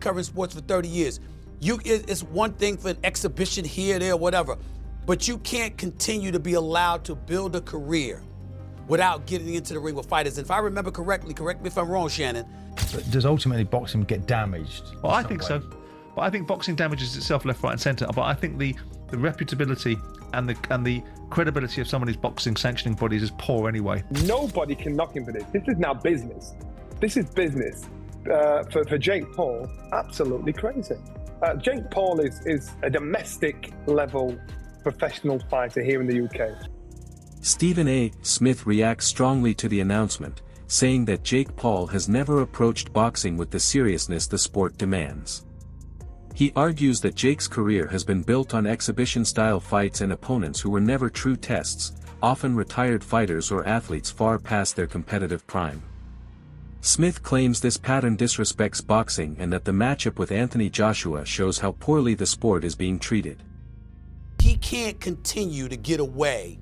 covering sports for 30 years. It's one thing for an exhibition here, there, whatever, but you can't continue to be allowed to build a career without getting into the ring with fighters. And if I remember correctly, correct me if I'm wrong, Shannon. But does ultimately boxing get damaged? Well, I think so. But I think boxing damages itself left, right, and centre. But I think the reputability and the credibility of some of these boxing sanctioning bodies is poor anyway. Nobody can knock him for this. This is now business. This is business. For Jake Paul, absolutely crazy. Jake Paul is a domestic level professional fighter here in the UK. Stephen A. Smith reacts strongly to the announcement, saying that Jake Paul has never approached boxing with the seriousness the sport demands. He argues that Jake's career has been built on exhibition-style fights and opponents who were never true tests, often retired fighters or athletes far past their competitive prime. Smith claims this pattern disrespects boxing and that the matchup with Anthony Joshua shows how poorly the sport is being treated. He can't continue to get away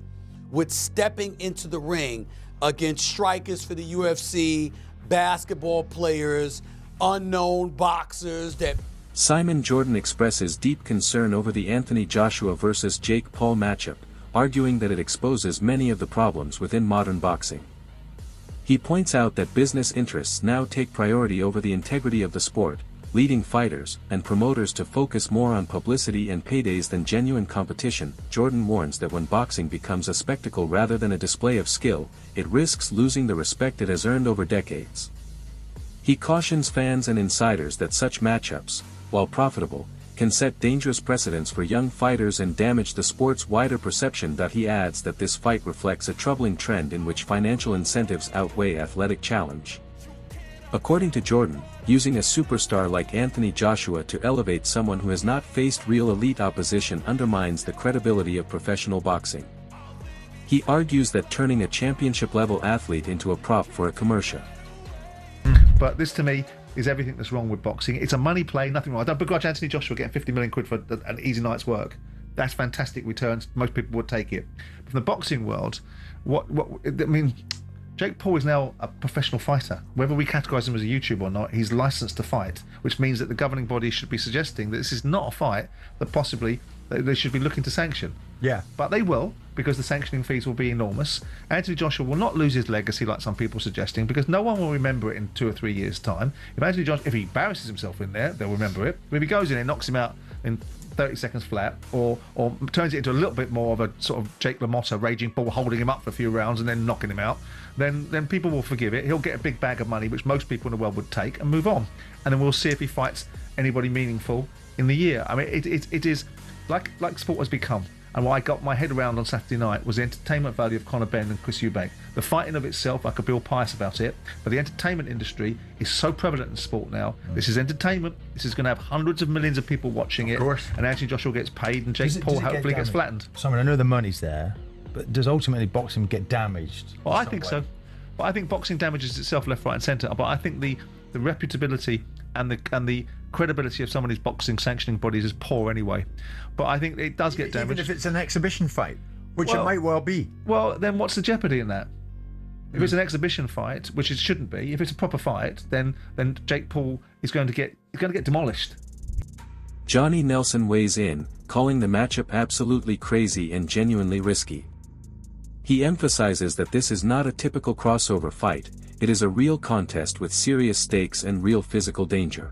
with stepping into the ring against strikers for the UFC, basketball players, unknown boxers that... Simon Jordan expresses deep concern over the Anthony Joshua versus Jake Paul matchup, arguing that it exposes many of the problems within modern boxing. He points out that business interests now take priority over the integrity of the sport, leading fighters and promoters to focus more on publicity and paydays than genuine competition. Jordan warns that when boxing becomes a spectacle rather than a display of skill, it risks losing the respect it has earned over decades. He cautions fans and insiders that such matchups, while profitable, can set dangerous precedents for young fighters and damage the sport's wider perception. He adds that this fight reflects a troubling trend in which financial incentives outweigh athletic challenge. According to Jordan, using a superstar like Anthony Joshua to elevate someone who has not faced real elite opposition undermines the credibility of professional boxing. He argues that turning a championship-level athlete into a prop for a commercial. But this to me is everything that's wrong with boxing. It's a money play, nothing wrong. I don't begrudge Anthony Joshua getting 50 million quid for an easy night's work. That's fantastic returns. Most people would take it. From the boxing world, Jake Paul is now a professional fighter. Whether we categorise him as a YouTuber or not, he's licensed to fight, which means that the governing body should be suggesting that this is not a fight that possibly they should be looking to sanction. Yeah. But they will, because the sanctioning fees will be enormous. Anthony Joshua will not lose his legacy like some people are suggesting, because no one will remember it in 2 or 3 years' time. If he embarrasses himself in there, they'll remember it. But if he goes in and knocks him out in 30 seconds flat, or turns it into a little bit more of a sort of Jake LaMotta raging bull, holding him up for a few rounds and then knocking him out, then people will forgive it. He'll get a big bag of money, which most people in the world would take, and move on. And then we'll see if he fights anybody meaningful in the year. I mean, it is like sport has become. And what I got my head around on Saturday night was the entertainment value of Conor Benn and Chris Eubank. The fighting of itself, I could be all pious about it, but the entertainment industry is so prevalent in sport now. This is entertainment. This is going to have hundreds of millions of people watching it. Of course. And Anthony Joshua gets paid, and Jake Paul hopefully gets flattened. Simon, I know the money's there, but does ultimately boxing get damaged? Well, I think so. But I think boxing damages itself left, right, and centre. But I think the reputability and the credibility of some of these boxing sanctioning bodies is poor anyway. But I think it does get damaged. Even if it's an exhibition fight, which it might well be. Well, then what's the jeopardy in that? If it's an exhibition fight, which it shouldn't be, if it's a proper fight, then Jake Paul is going to get demolished. Johnny Nelson weighs in, calling the matchup absolutely crazy and genuinely risky. He emphasizes that this is not a typical crossover fight, it is a real contest with serious stakes and real physical danger.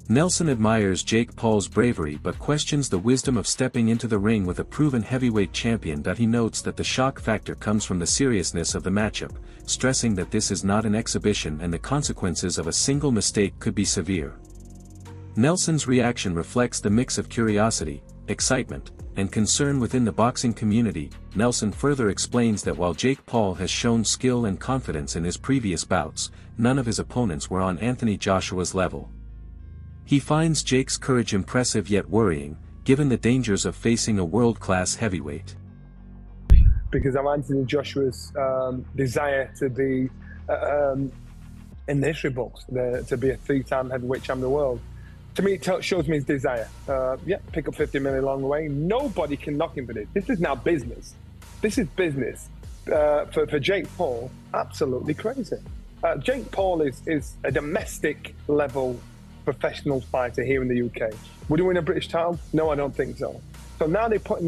Nelson admires Jake Paul's bravery but questions the wisdom of stepping into the ring with a proven heavyweight champion. He notes that the shock factor comes from the seriousness of the matchup, stressing that this is not an exhibition and the consequences of a single mistake could be severe. Nelson's reaction reflects the mix of curiosity, excitement, and concern within the boxing community. Nelson further explains that while Jake Paul has shown skill and confidence in his previous bouts, none of his opponents were on Anthony Joshua's level. He finds Jake's courage impressive yet worrying, given the dangers of facing a world-class heavyweight. Because of Anthony Joshua's desire to be in the history books, to be a 3-time heavyweight champion of the world. To me, it shows me his desire. Pick up 50 million along the way. Nobody can knock him for this. This is now business. This is business. For Jake Paul, absolutely crazy. Jake Paul is a domestic level professional fighter here in the UK. Would he win a British title? No, I don't think so. So now they're putting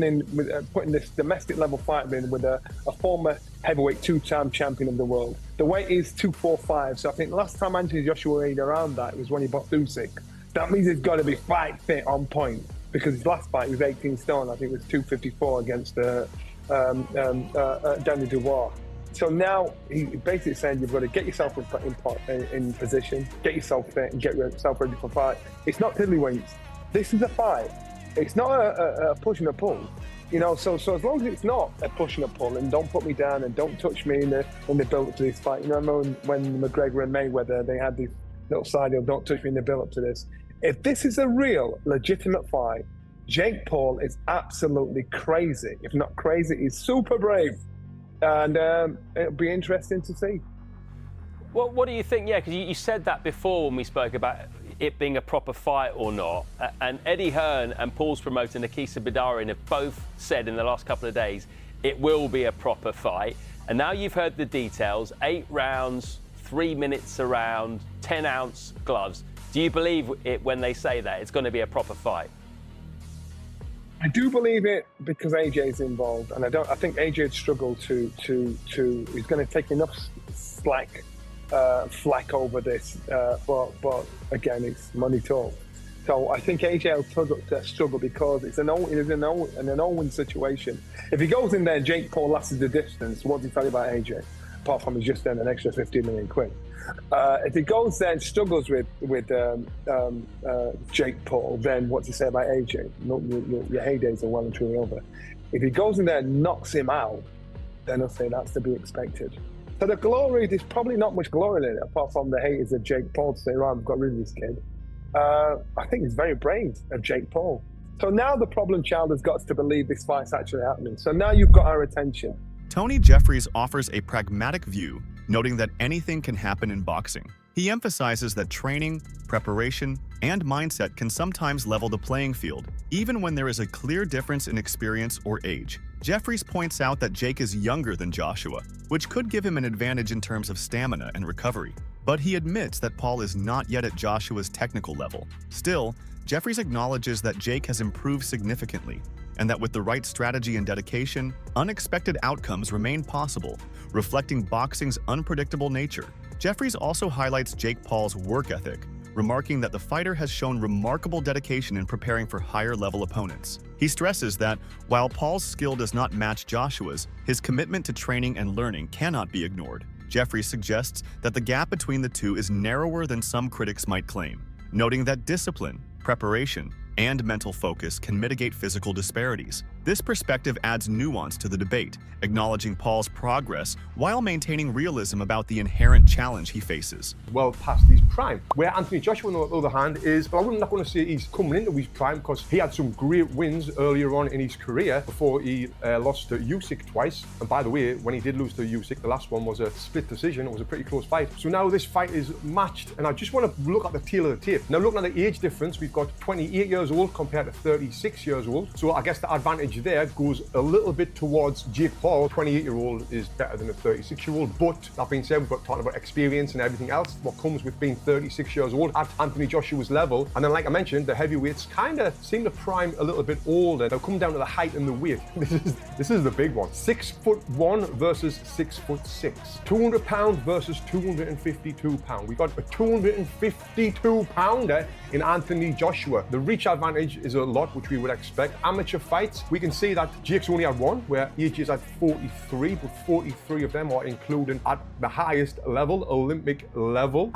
this domestic level fighter in with a former heavyweight 2-time champion of the world. The weight is 245. So I think the last time Anthony Joshua weighed around that was when he boxed Usyk. That means he's got to be fight fit on point, because his last fight he was 18 stone. I think it was 254 against Danny Dubois. So now he's basically saying you've got to get yourself in position, get yourself fit, and get yourself ready for fight. It's not tiddlywinks. This is a fight. It's not a push and a pull. You know, so as long as it's not a push and a pull, and don't put me down and don't touch me in the build-up to this fight. You know, I remember when McGregor and Mayweather, they had this little side deal, don't touch me in the build-up to this. If this is a real, legitimate fight, Jake Paul is absolutely crazy. If not crazy, he's super brave. And it'll be interesting to see. What do you think? Yeah, because you said that before when we spoke about it being a proper fight or not. And Eddie Hearn and Paul's promoter, Nakisa Badarin, have both said in the last couple of days it will be a proper fight. And now you've heard the details, 8 rounds, 3 minutes a round, 10-ounce gloves. Do you believe it when they say that it's going to be a proper fight? I do believe it because AJ's involved, and I think AJ'd struggle to he's going to take enough flack over this, but again, it's money talk. So I think AJ will struggle because it's an Owen situation. If he goes in there, Jake Paul lasted the distance. What do you tell you about AJ? Apart from he's just earned an extra 15 million quid. If he goes there and struggles with Jake Paul, then what do you say about AJ? Your heydays are well and truly over. If he goes in there and knocks him out, then I'll say that's to be expected. So the glory, there's probably not much glory in it, apart from the haters of Jake Paul to say, right, I've got rid of this kid. I think it's very brave of Jake Paul. So now the problem child has got to believe this fight's actually happening. So now you've got our attention. Tony Jeffries offers a pragmatic view, noting that anything can happen in boxing. He emphasizes that training, preparation, and mindset can sometimes level the playing field, even when there is a clear difference in experience or age. Jeffries points out that Jake is younger than Joshua, which could give him an advantage in terms of stamina and recovery. But he admits that Paul is not yet at Joshua's technical level. Still, Jeffries acknowledges that Jake has improved significantly, and that with the right strategy and dedication, unexpected outcomes remain possible, reflecting boxing's unpredictable nature. Jeffries also highlights Jake Paul's work ethic, remarking that the fighter has shown remarkable dedication in preparing for higher-level opponents. He stresses that, while Paul's skill does not match Joshua's, his commitment to training and learning cannot be ignored. Jeffries suggests that the gap between the two is narrower than some critics might claim, noting that discipline, preparation, and mental focus can mitigate physical disparities. This perspective adds nuance to the debate, acknowledging Paul's progress while maintaining realism about the inherent challenge he faces. Well past his prime. Where Anthony Joshua, on the other hand, is, but I'm not going to say he's coming into his prime because he had some great wins earlier on in his career before he lost to Usyk twice. And by the way, when he did lose to Usyk, the last one was a split decision. It was a pretty close fight. So now this fight is matched, and I just want to look at the tail of the tape. Now looking at the age difference, we've got 28 years old compared to 36 years old. So I guess the advantage there goes a little bit towards Jake Paul. 28-year-old is better than a 36-year-old. But that being said, we've got talking about experience and everything else, what comes with being 36 years old at Anthony Joshua's level. And then, like I mentioned, the heavyweights kind of seem to prime a little bit older. They'll come down to the height and the weight. This is the big one. 6'1" versus 6'6". 200 pound versus 252 pound. We got a 252 pounder in Anthony Joshua. The reach advantage is a lot, which we would expect. Amateur fights, we can see that Jake's only had one, where AJ's had 43, but 43 of them are including at the highest level, Olympic level.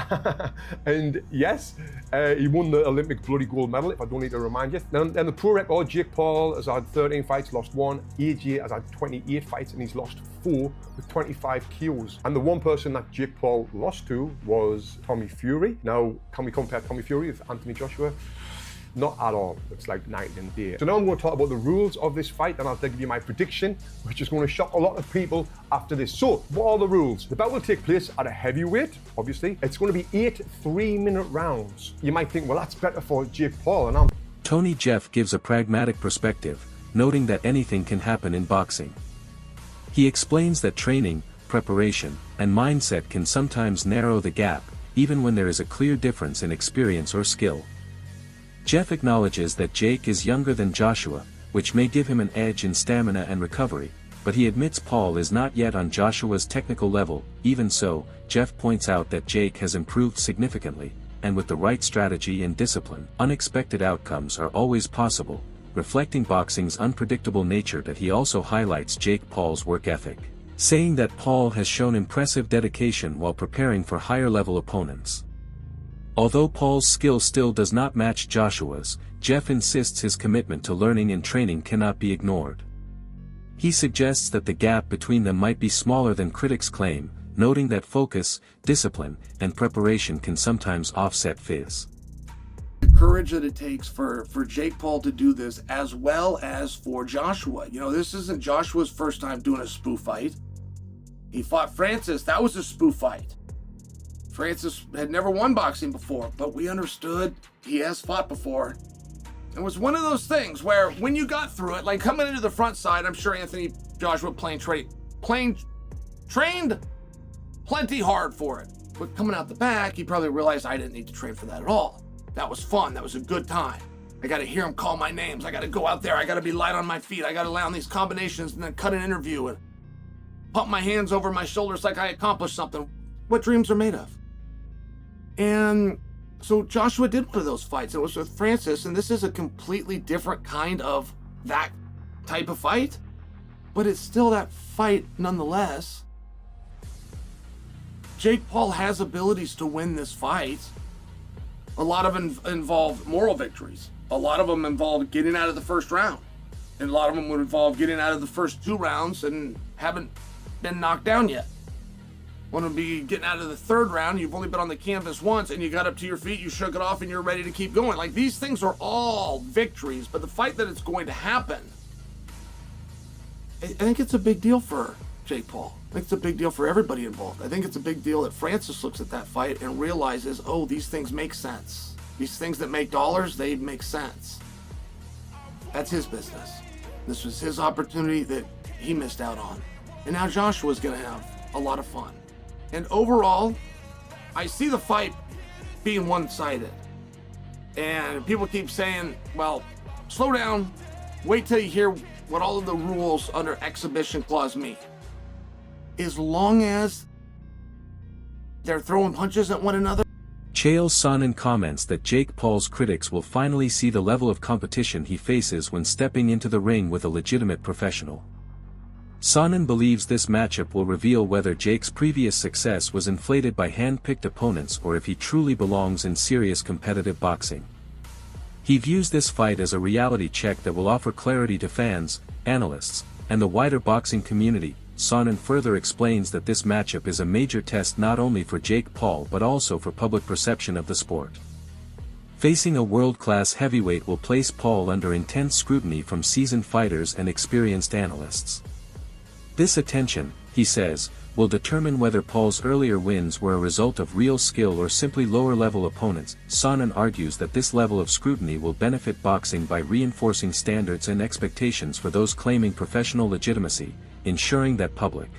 And yes, he won the Olympic bloody gold medal, if I don't need to remind you. Then the pro record, Jake Paul has had 13 fights, lost 1. AJ has had 28 fights and he's lost 4 with 25 KOs. And the one person that Jake Paul lost to was Tommy Fury. Now, can we compare Tommy Fury with Anthony Joshua? Not at all. It's like night and day. So now I'm going to talk about the rules of this fight, and I'll give you my prediction, which is going to shock a lot of people after this. So, what are the rules? The bout will take place at a heavyweight, obviously. It's going to be 8 3-minute rounds. You might think, well, that's better for Jake Paul, and Tony Jeff gives a pragmatic perspective, noting that anything can happen in boxing. He explains that training, preparation, and mindset can sometimes narrow the gap, even when there is a clear difference in experience or skill. Jeff acknowledges that Jake is younger than Joshua, which may give him an edge in stamina and recovery, but he admits Paul is not yet on Joshua's technical level. Even so, Jeff points out that Jake has improved significantly, and with the right strategy and discipline, unexpected outcomes are always possible, reflecting boxing's unpredictable nature. That he also highlights Jake Paul's work ethic, saying that Paul has shown impressive dedication while preparing for higher-level opponents. Although Paul's skill still does not match Joshua's, Jeff insists his commitment to learning and training cannot be ignored. He suggests that the gap between them might be smaller than critics claim, noting that focus, discipline, and preparation can sometimes offset fizz. The courage that it takes for Jake Paul to do this, as well as for Joshua. You know, this isn't Joshua's first time doing a spoof fight. He fought Francis. That was a spoof fight. Francis had never won boxing before, but we understood he has fought before. It was one of those things where when you got through it, like coming into the front side, I'm sure Anthony Joshua trained plenty hard for it. But coming out the back, he probably realized I didn't need to train for that at all. That was fun. That was a good time. I got to hear him call my names. I got to go out there. I got to be light on my feet. I got to lay on these combinations and then cut an interview and pump my hands over my shoulders like I accomplished something. What dreams are made of. And so Joshua did one of those fights. It was with Francis, and this is a completely different kind of that type of fight, but it's still that fight nonetheless. Jake Paul has abilities to win this fight. A lot of them involve moral victories. A lot of them involve getting out of the first round. And a lot of them would involve getting out of the first 2 rounds and haven't been knocked down yet. One would be getting out of the 3rd round, you've only been on the canvas once, and you got up to your feet, you shook it off, and you're ready to keep going. Like, these things are all victories, but the fight that it's going to happen, I think it's a big deal for Jake Paul. I think it's a big deal for everybody involved. I think it's a big deal that Francis looks at that fight and realizes, oh, these things make sense. These things that make dollars, they make sense. That's his business. This was his opportunity that he missed out on. And now Joshua's going to have a lot of fun. And overall, I see the fight being one-sided. And people keep saying, well, slow down, wait till you hear what all of the rules under exhibition clause mean. As long as they're throwing punches at one another. Chael Sonnen comments that Jake Paul's critics will finally see the level of competition he faces when stepping into the ring with a legitimate professional. Sonnen believes this matchup will reveal whether Jake's previous success was inflated by hand-picked opponents or if he truly belongs in serious competitive boxing. He views this fight as a reality check that will offer clarity to fans, analysts, and the wider boxing community. Sonnen further explains that this matchup is a major test not only for Jake Paul but also for public perception of the sport. Facing a world-class heavyweight will place Paul under intense scrutiny from seasoned fighters and experienced analysts. This attention, he says, will determine whether Paul's earlier wins were a result of real skill or simply lower-level opponents. Sonnen argues that this level of scrutiny will benefit boxing by reinforcing standards and expectations for those claiming professional legitimacy, ensuring that public